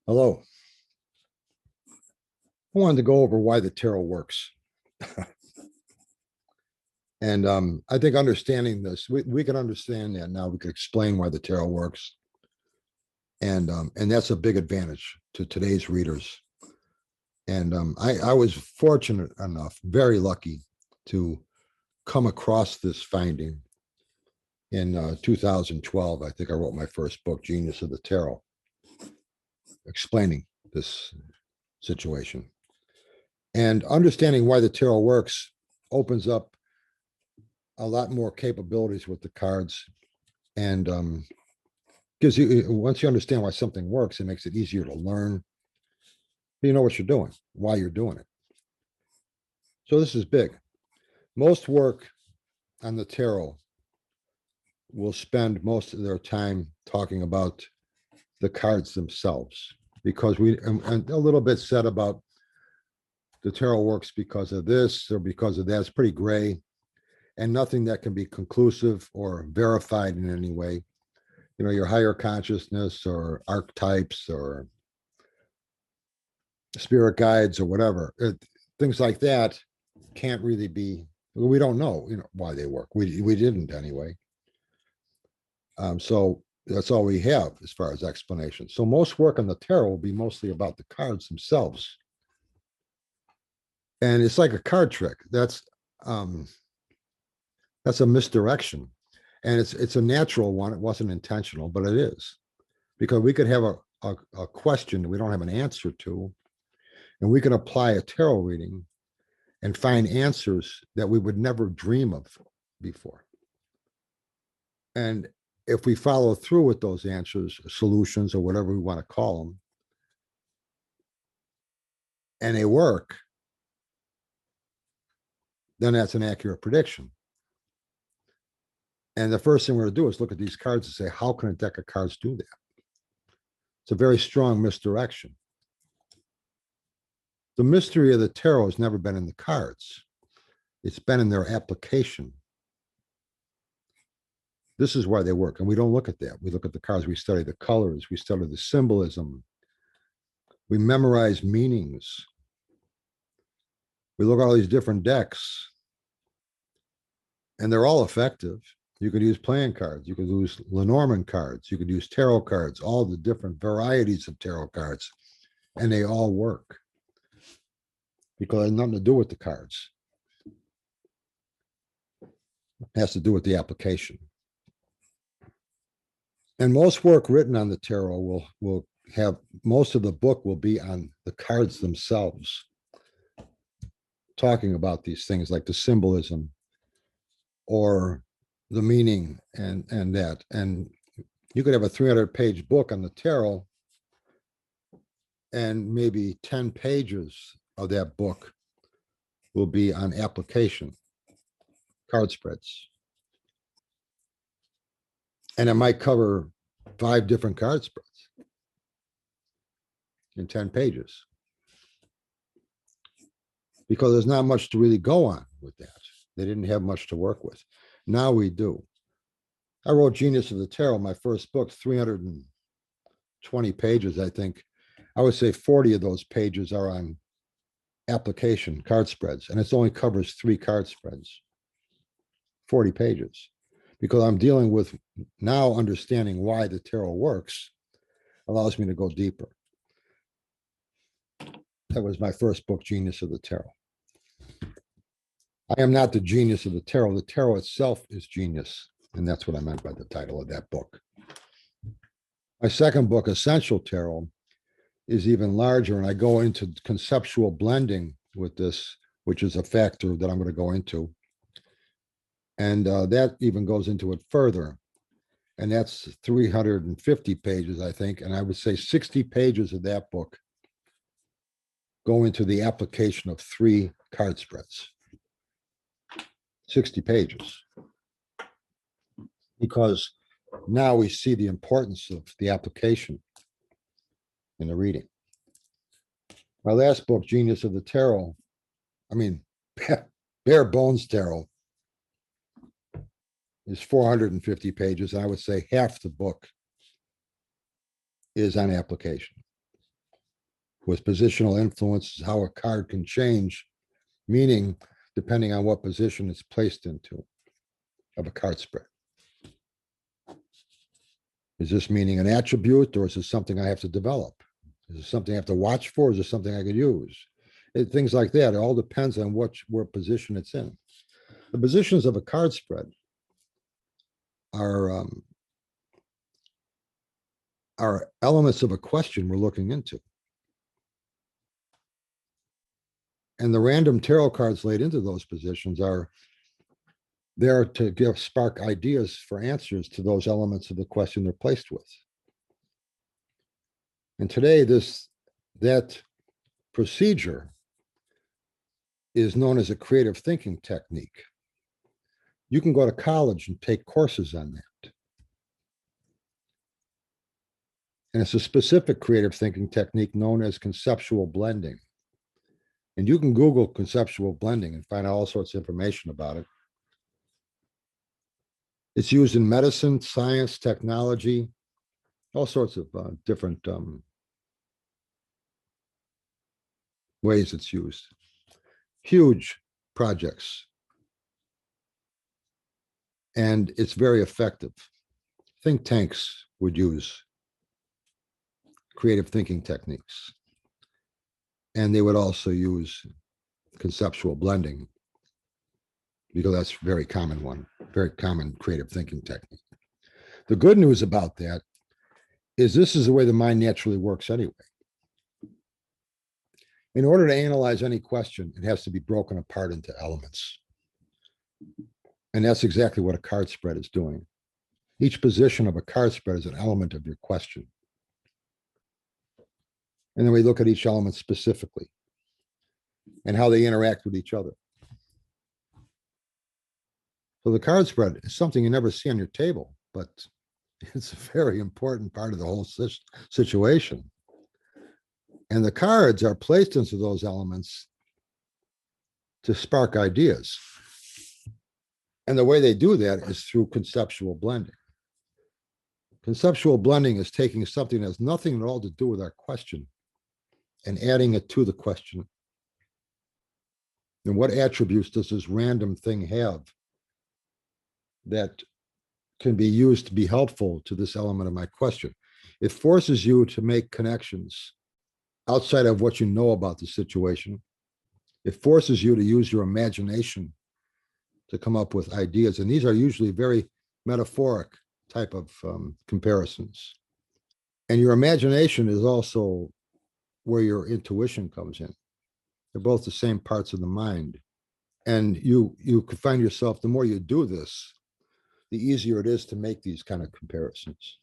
Hello. I wanted to go over why the tarot works. And I think understanding this, we can understand that now. We can explain why the tarot works. And that's a big advantage to today's readers. And I was fortunate enough, very lucky, to come across this finding in 2012. I think I wrote my first book, Genius of the Tarot, explaining this situation. And understanding why the tarot works opens up a lot more capabilities with the cards, and gives you, once you understand why something works, it makes it easier to learn. You know what you're doing, why you're doing it. So this is big. Most work on the tarot will spend most of their time talking about the cards themselves, because and a little bit said about the tarot works because of this or because of that. It's pretty gray, and nothing that can be conclusive or verified in any way. You know, your higher consciousness or archetypes or spirit guides or whatever, things like that can't really be, we don't know, why they work. We didn't anyway. So that's all we have as far as explanation. So most work on the tarot will be mostly about the cards themselves. And it's like a card trick. That's a misdirection. And it's a natural one. It wasn't intentional, but it is. Because we could have a question that we don't have an answer to, and we can apply a tarot reading and find answers that we would never dream of before. And if we follow through with those answers, solutions, or whatever we want to call them, and they work, then that's an accurate prediction. And the first thing we're going to do is look at these cards and say, how can a deck of cards do that? It's a very strong misdirection. The mystery of the tarot has never been in the cards. It's been in their application. This is why they work. And we don't look at that. We look at the cards. We study the colors. We study the symbolism. We memorize meanings. We look at all these different decks, and they're all effective. You could use playing cards. You could use Lenormand cards. You could use tarot cards, all the different varieties of tarot cards, and they all work because it has nothing to do with the cards. It has to do with the application. And most work written on the tarot will have, most of the book will be on the cards themselves, talking about these things like the symbolism or the meaning and that. And you could have a 300-page book on the tarot, and maybe 10 pages of that book will be on application, card spreads. And it might cover 5 different card spreads in 10 pages, because there's not much to really go on with that. They didn't have much to work with. Now we do. I wrote Genius of the Tarot, my first book, 320 pages, I think. I would say 40 of those pages are on application, card spreads, and it only covers 3 card spreads, 40 pages, because I'm dealing with now understanding why the tarot works allows me to go deeper. That was my first book, Genius of the Tarot. I am not the genius of the tarot. The tarot itself is genius, and that's what I meant by the title of that book. My second book, Essential Tarot, is even larger, and I go into conceptual blending with this, which is a factor that I'm going to go into. And that even goes into it further. And that's 350 pages, I think. And I would say 60 pages of that book go into the application of 3 card spreads. 60 pages. Because now we see the importance of the application in the reading. My last book, Genius of the Tarot, Bare Bones Tarot, is 450 pages. And I would say half the book is on application. with positional influence is how a card can change meaning depending on what position it's placed into of a card spread. Is this meaning an attribute, or is this something I have to develop? Is it something I have to watch for? Is it something I could use? Things like that. It all depends on where position it's in. The positions of a card spread are elements of a question we're looking into. And the random tarot cards laid into those positions are there to spark ideas for answers to those elements of the question they're placed with. And today, that procedure is known as a creative thinking technique. You can go to college and take courses on that. And it's a specific creative thinking technique known as conceptual blending. And you can Google conceptual blending and find out all sorts of information about it. It's used in medicine, science, technology, all sorts of different ways it's used. Huge projects. And it's very effective. Think tanks would use creative thinking techniques. And they would also use conceptual blending, because that's a very common one, very common creative thinking technique. The good news about that is this is the way the mind naturally works anyway. In order to analyze any question, it has to be broken apart into elements. And that's exactly what a card spread is doing. Each position of a card spread is an element of your question. And then we look at each element specifically and how they interact with each other. So the card spread is something you never see on your table, but it's a very important part of the whole situation. And the cards are placed into those elements to spark ideas. And the way they do that is through conceptual blending. Conceptual blending is taking something that has nothing at all to do with our question and adding it to the question. And what attributes does this random thing have that can be used to be helpful to this element of my question? It forces you to make connections outside of what you know about the situation. It forces you to use your imagination to come up with ideas. And these are usually very metaphoric type of comparisons. And your imagination is also where your intuition comes in. They're both the same parts of the mind. And you could find yourself, the more you do this, the easier it is to make these kind of comparisons.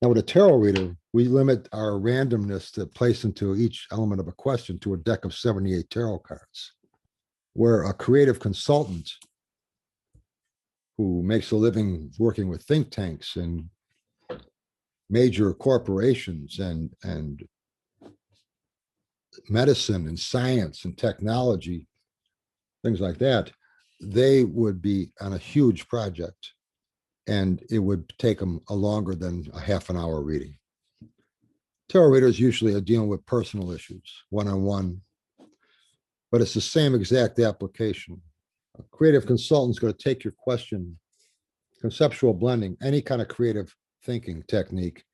Now, with a tarot reader, we limit our randomness to place into each element of a question to a deck of 78 tarot cards, where a creative consultant who makes a living working with think tanks and major corporations and medicine and science and technology, things like that, they would be on a huge project, and it would take them a longer than a half an hour reading. Tarot readers usually are dealing with personal issues, one-on-one, but it's the same exact application. A creative consultant is going to take your question, conceptual blending, any kind of creative thinking technique,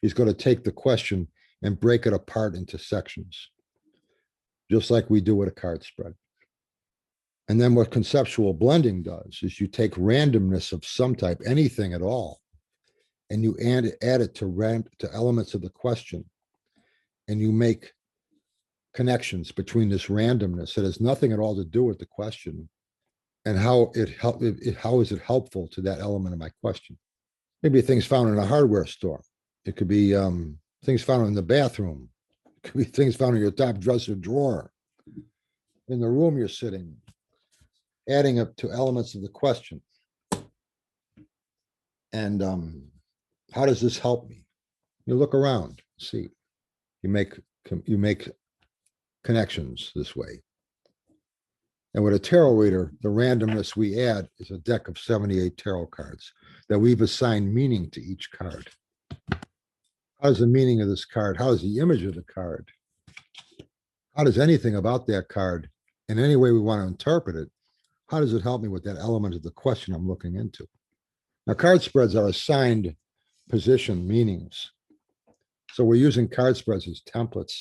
is going to take the question and break it apart into sections, just like we do with a card spread. And then what conceptual blending does is you take randomness of some type, anything at all, and you add it to elements of the question, and you make connections between this randomness that has nothing at all to do with the question and how is it helpful to that element of my question. Maybe things found in a hardware store. It could be things found in the bathroom. It could be things found in your top dresser drawer, in the room you're sitting, adding up to elements of the question. And how does this help me? You look around, see, you make connections this way. And with a tarot reader, the randomness we add is a deck of 78 tarot cards that we've assigned meaning to each card. How does the meaning of this card? How does the image of the card? How does anything about that card, in any way we want to interpret it, how does it help me with that element of the question I'm looking into? Now, card spreads are assigned position meanings. So we're using card spreads as templates.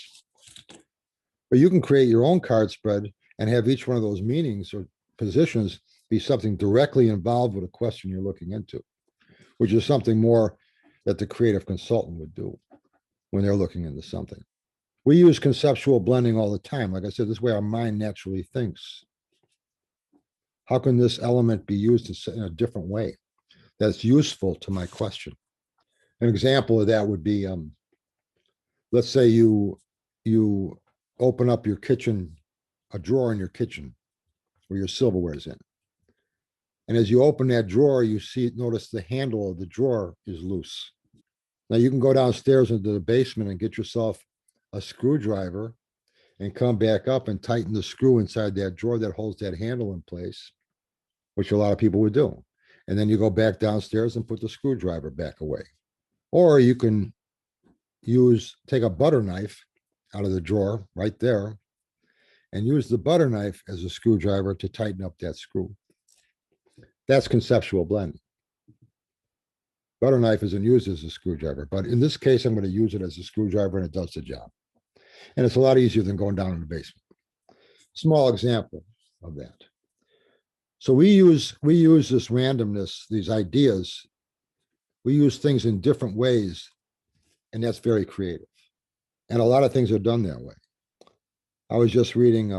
But you can create your own card spread and have each one of those meanings or positions be something directly involved with a question you're looking into, which is something more that the creative consultant would do when they're looking into something. We use conceptual blending all the time. Like I said, this is where our mind naturally thinks. How can this element be used in a different way that's useful to my question? An example of that would be, let's say you open up your kitchen, a drawer in your kitchen where your silverware is in. And as you open that drawer, notice the handle of the drawer is loose. Now you can go downstairs into the basement and get yourself a screwdriver and come back up and tighten the screw inside that drawer that holds that handle in place, which a lot of people would do. And then you go back downstairs and put the screwdriver back away. Or you can take a butter knife out of the drawer right there and use the butter knife as a screwdriver to tighten up that screw. That's conceptual blending. Butter knife isn't used as a screwdriver, but in this case, I'm going to use it as a screwdriver and it does the job. And it's a lot easier than going down in the basement. Small example of that. So we use this randomness, these ideas. We use things in different ways, and that's very creative. And a lot of things are done that way. I was just reading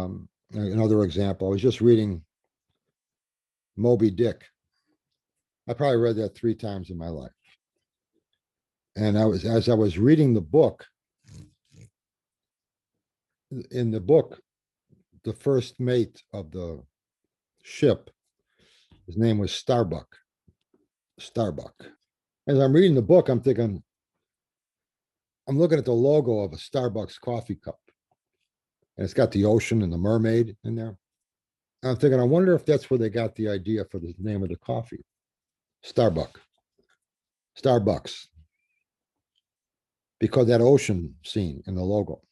another example. I was just reading Moby Dick. I probably read that 3 times in my life. And as I was reading the book, in the book, the first mate of the ship, his name was Starbuck. Starbuck. As I'm reading the book, I'm thinking, I'm looking at the logo of a Starbucks coffee cup. And it's got the ocean and the mermaid in there. And I'm thinking, I wonder if that's where they got the idea for the name of the coffee. Starbucks. Because that ocean scene in the logo.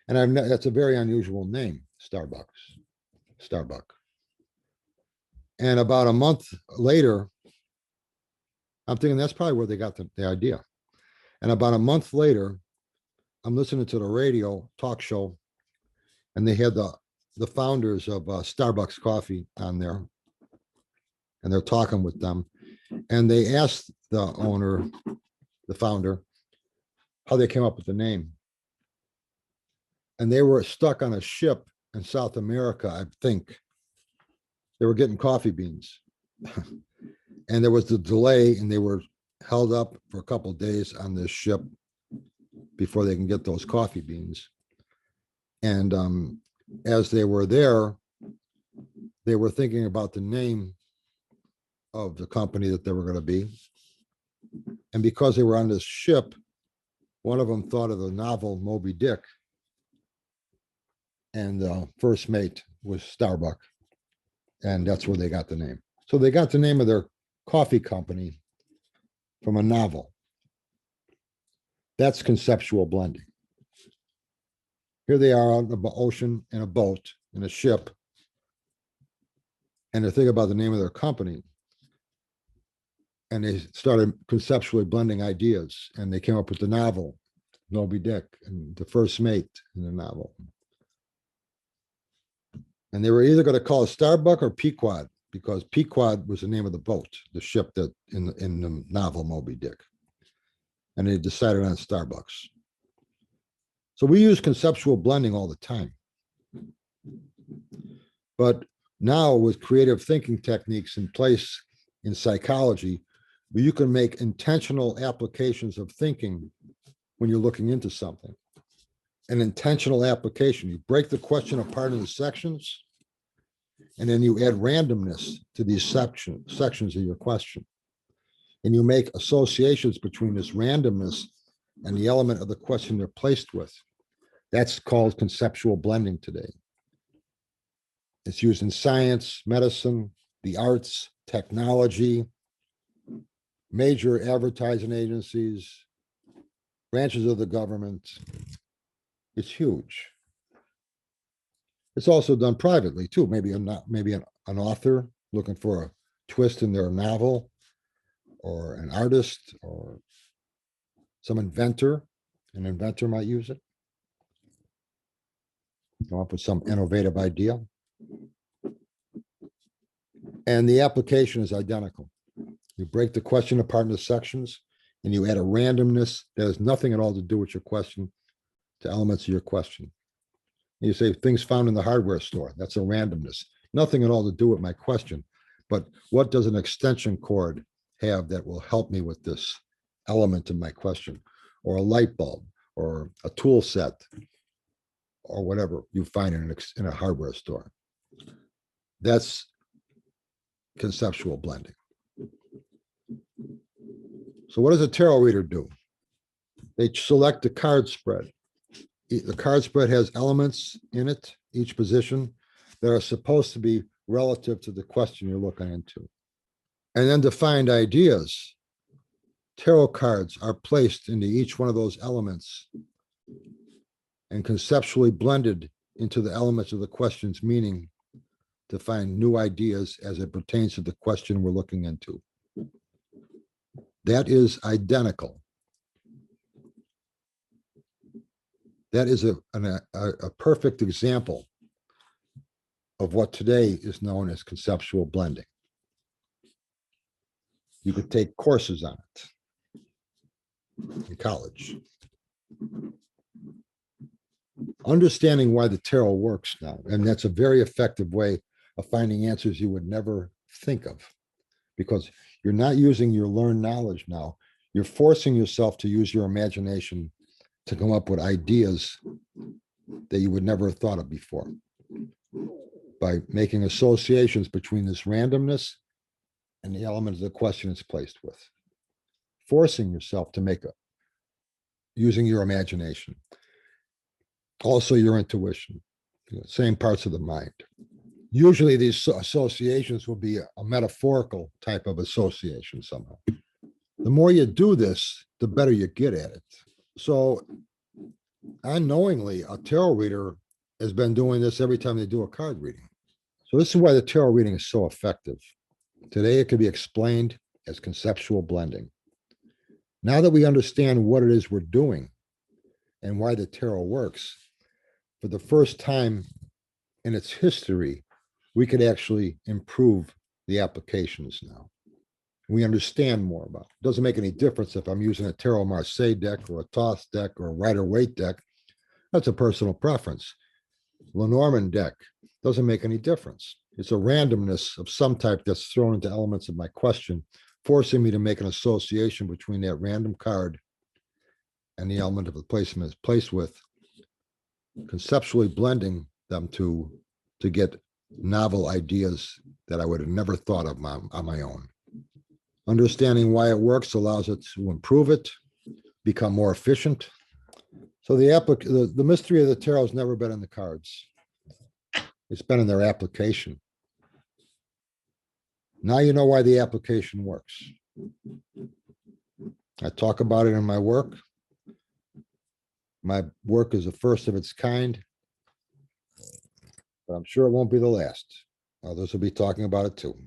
And that's a very unusual name, Starbuck. And about a month later, I'm thinking that's probably where they got the idea. And about a month later, I'm listening to the radio talk show, and they had the founders of Starbucks Coffee on there, and they're talking with them. And they asked the owner, the founder, how they came up with the name. And they were stuck on a ship in South America, I think. They were getting coffee beans. And there was the delay, and they were held up for a couple of days on this ship before they can get those coffee beans. And as they were there, they were thinking about the name of the company that they were going to be. And because they were on this ship, one of them thought of the novel Moby Dick. And the first mate was Starbuck. And that's where they got the name. So they got the name of their coffee company from a novel. That's conceptual blending. Here they are on the ocean in a boat, in a ship, and they're thinking about the name of their company. And they started conceptually blending ideas, and they came up with the novel, Moby Dick, and the first mate in the novel. And they were either going to call it Starbuck or Pequod, because Pequod was the name of the boat, the ship that in the novel Moby Dick. And they decided on Starbucks. So we use conceptual blending all the time. But now with creative thinking techniques in place in psychology, you can make intentional applications of thinking when you're looking into something. An intentional application. You break the question apart into sections, and then you add randomness to these sections of your question. And you make associations between this randomness and the element of the question they're placed with. That's called conceptual blending today. It's used in science, medicine, the arts, technology, major advertising agencies, branches of the government. It's huge. It's also done privately too. Maybe an author looking for a twist in their novel, or an artist, or some inventor. An inventor might use it. Come up with some innovative idea. And the application is identical. You break the question apart into sections and you add a randomness that has nothing at all to do with your question to elements of your question. You say things found in the hardware store. That's a randomness. Nothing at all to do with my question. But what does an extension cord have that will help me with this element in my question? Or a light bulb, or a tool set, or whatever you find in a hardware store. That's conceptual blending. So what does a tarot reader do? They select the card spread. The card spread has elements in it, each position, that are supposed to be relative to the question you're looking into. And then to find ideas, tarot cards are placed into each one of those elements and conceptually blended into the elements of the question's meaning to find new ideas as it pertains to the question we're looking into. That is identical. That is a perfect example of what today is known as conceptual blending. You could take courses on it in college. Understanding why the tarot works now, and that's a very effective way of finding answers you would never think of, because you're not using your learned knowledge now. You're forcing yourself to use your imagination to come up with ideas that you would never have thought of before, by making associations between this randomness and the element of the question it's placed with. Forcing yourself to make using your imagination. Also your intuition, same parts of the mind. Usually these associations will be a metaphorical type of association somehow. The more you do this, the better you get at it. So unknowingly, a tarot reader has been doing this every time they do a card reading. So this is why the tarot reading is so effective. Today, it can be explained as conceptual blending. Now that we understand what it is we're doing and why the tarot works, for the first time in its history, we could actually improve the applications now. We understand more about it. It doesn't make any difference if I'm using a Tarot Marseille deck or a Toss deck or a Rider-Waite deck. That's a personal preference. Lenormand deck doesn't make any difference. It's a randomness of some type that's thrown into elements of my question, forcing me to make an association between that random card and the element of the placement it's placed with, conceptually blending them to get novel ideas that I would have never thought of on my own. Understanding why it works allows it to improve it, become more efficient. So the mystery of the tarot has never been in the cards. It's been in their application. Now you know why the application works. I talk about it in my work. My work is the first of its kind, but I'm sure it won't be the last. Others will be talking about it too.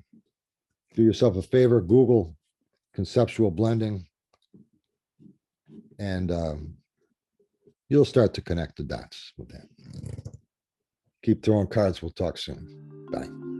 Do yourself a favor, Google conceptual blending, and you'll start to connect the dots with that. Keep throwing cards. We'll talk soon. Bye.